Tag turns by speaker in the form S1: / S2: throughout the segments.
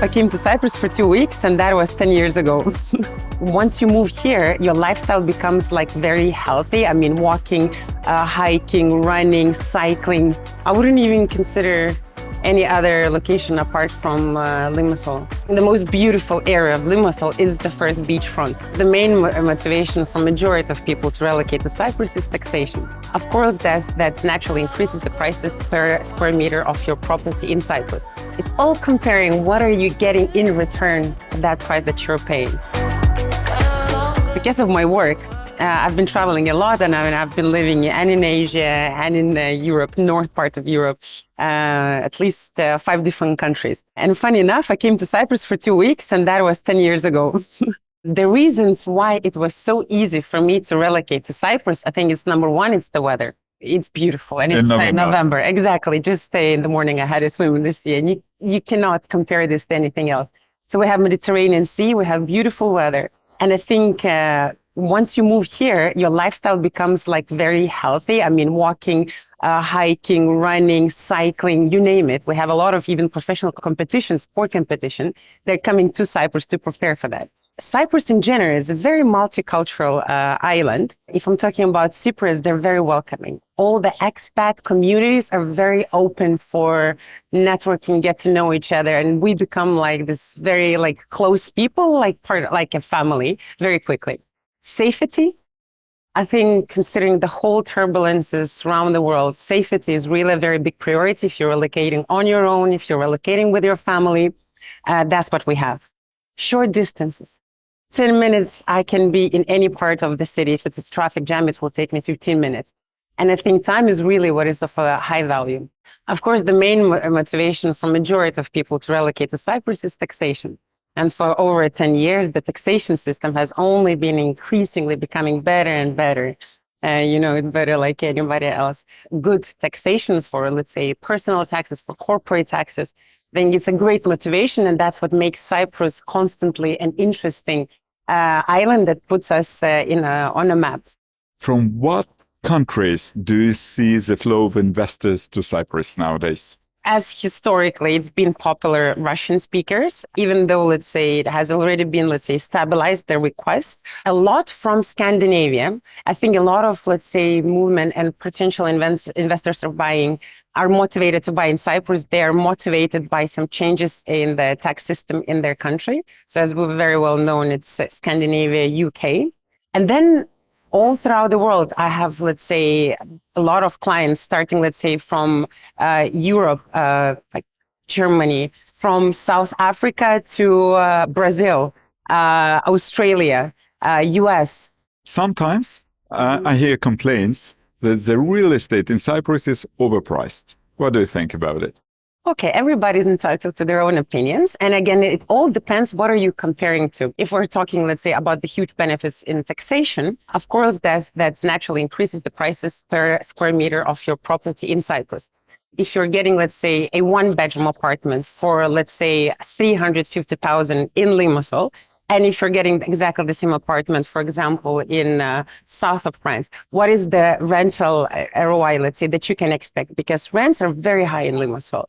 S1: I came to Cyprus for 2 weeks, and that was 10 years ago. Once you move here, your lifestyle becomes like very healthy. I mean, walking, hiking, running, cycling. I wouldn't even consider any other location apart from Limassol. The most beautiful area of Limassol is the first beachfront. The main motivation for majority of people to relocate to Cyprus is taxation. Of course, that naturally increases the prices per square meter of your property in Cyprus. It's all comparing what are you getting in return for that price that you're paying. Because of my work, I've been traveling a lot, and I've been living and in Asia and in Europe, north part of Europe, at least 5 different countries. And funny enough, I came to Cyprus for 2 weeks, and that was 10 years ago. The reasons why it was so easy for me to relocate to Cyprus, I think it's number one, it's the weather. It's beautiful, and it's November. Exactly. Just in the morning, I had a swim in the sea, and you cannot compare this to anything else. So we have Mediterranean Sea, we have beautiful weather, and I think once you move here, your lifestyle becomes like very healthy. I mean, walking, hiking, running, cycling, you name it. We have a lot of even professional competitions, sport competition. They're coming to Cyprus to prepare for that. Cyprus in general is a very multicultural island. If I'm talking about Cyprus, they're very welcoming. All the expat communities are very open for networking, get to know each other, and we become like this very like close people, like like a family very quickly. Safety, I think considering the whole turbulences around the world, safety is really a very big priority. If you're relocating on your own, if you're relocating with your family, that's what we have. Short distances. 10 minutes, I can be in any part of the city. If it's a traffic jam, it will take me 15 minutes. And I think time is really what is of a high value. Of course, the main motivation for majority of people to relocate to Cyprus is taxation. And for over 10 years, the taxation system has only been increasingly becoming better and better. Better like anybody else. Good taxation for, let's say, personal taxes, for corporate taxes, then it's a great motivation. And that's what makes Cyprus constantly an interesting island that puts us on a map.
S2: From what countries do you see the flow of investors to Cyprus nowadays?
S1: As historically, it's been popular Russian speakers, even though, let's say, it has already been, let's say, stabilized the request. A lot from Scandinavia. I think a lot of, let's say, movement and potential investors are motivated to buy in Cyprus. They are motivated by some changes in the tax system in their country. So as we're very well known, it's Scandinavia, UK. And then all throughout the world, I have, let's say, a lot of clients starting, let's say, from Europe, like Germany, from South Africa to Brazil, Australia, US.
S2: Sometimes I hear complaints that the real estate in Cyprus is overpriced. What do you think about it?
S1: Okay, everybody's entitled to their own opinions. And again, it all depends what are you comparing to. If we're talking, let's say, about the huge benefits in taxation, of course, that naturally increases the prices per square meter of your property in Cyprus. If you're getting, let's say, a one-bedroom apartment for, let's say, 350,000 in Limassol, and if you're getting exactly the same apartment, for example, in south of France, what is the rental ROI, let's say, that you can expect? Because rents are very high in Limassol.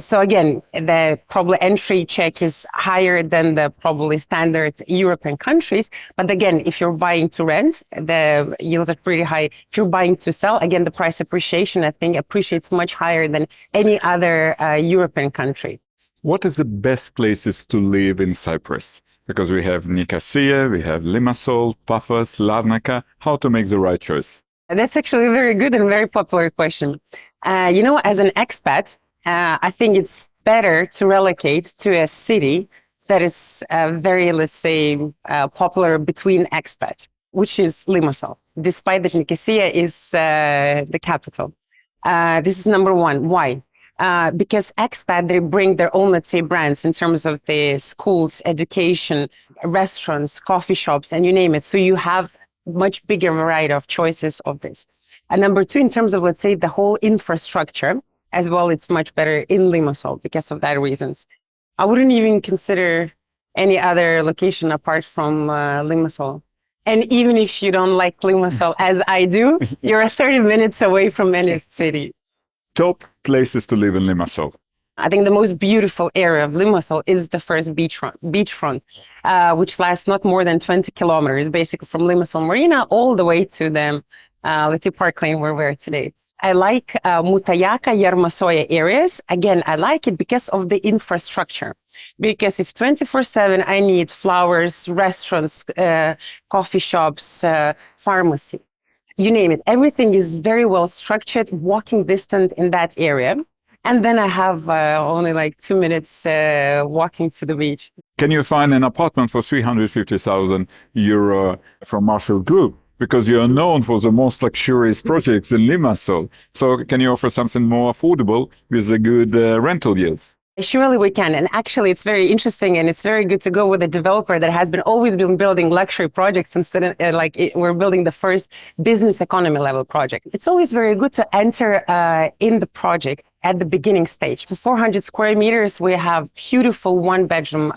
S1: So again, the probably entry check is higher than the probably standard European countries. But again, if you're buying to rent, the yields are pretty high. If you're buying to sell, again, the price appreciation, I think, appreciates much higher than any other European country.
S2: What is the best places to live in Cyprus? Because we have Nicosia, we have Limassol, Paphos, Larnaca. How to make the right choice?
S1: That's actually a very good and very popular question. As an expat, I think it's better to relocate to a city that is very, let's say, popular between expats, which is Limassol, despite that Nicosia is the capital. This is number one. Why? Because expat, they bring their own, let's say, brands in terms of the schools, education, restaurants, coffee shops, and you name it. So you have much bigger variety of choices of this. And number two, in terms of, let's say, the whole infrastructure, as well, it's much better in Limassol because of that reasons. I wouldn't even consider any other location apart from Limassol. And even if you don't like Limassol, as I do, you're 30 minutes away from any city.
S2: Top places to live in Limassol.
S1: I think the most beautiful area of Limassol is the first beachfront, which lasts not more than 20 kilometers, basically from Limassol Marina all the way to the, let's say, Park Lane where we're today. I like Mutayaka, Yermasoya areas. Again, I like it because of the infrastructure. Because if 24/7 I need flowers, restaurants, coffee shops, pharmacy, you name it, everything is very well structured, walking distance in that area. And then I have only like 2 minutes walking to the beach.
S2: Can you find an apartment for 350,000 euro from Marfield Group? Because you are known for the most luxurious projects in Limassol. So can you offer something more affordable with a good rental yields?
S1: Surely we can. And actually, it's very interesting and it's very good to go with a developer that has always been building luxury projects instead of we're building the first business economy level project. It's always very good to enter in the project at the beginning stage. For 400 square meters, we have beautiful one-bedroom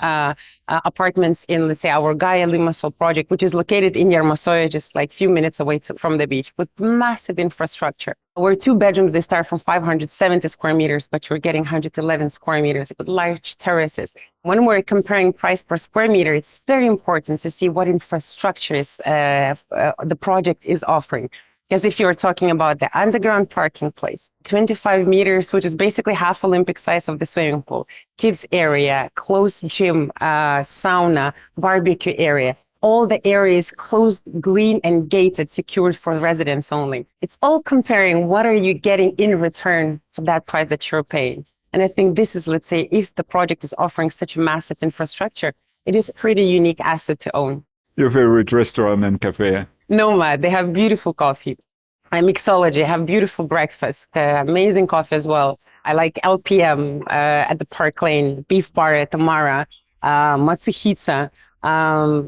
S1: apartments in, let's say, our Gaia Limassol project, which is located in Yermasoya, just like a few minutes away from the beach, with massive infrastructure. Where 2 bedrooms, they start from 570 square meters, but you're getting 111 square meters with large terraces. When we're comparing price per square meter, it's very important to see what infrastructure the project is offering. Because if you're talking about the underground parking place, 25 meters, which is basically half Olympic size of the swimming pool, kids area, closed gym, sauna, barbecue area, all the areas closed, green and gated, secured for residents only. It's all comparing what are you getting in return for that price that you're paying. And I think this is, let's say, if the project is offering such a massive infrastructure, it is a pretty unique asset to own.
S2: Your favorite restaurant and cafe?
S1: Nomad, they have beautiful coffee. Mixology, have beautiful breakfast, amazing coffee as well. I like LPM at the Park Lane, Beef Bar at Tamara, Matsuhisa,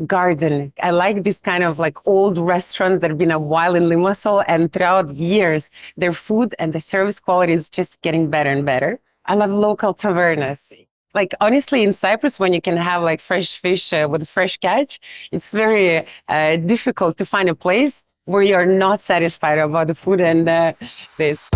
S1: Garden. I like this kind of like old restaurants that have been a while in Limassol, and throughout years, their food and the service quality is just getting better and better. I love local tavernas. Like, honestly, in Cyprus, when you can have like fresh fish with fresh catch, it's very difficult to find a place where you're not satisfied about the food and this.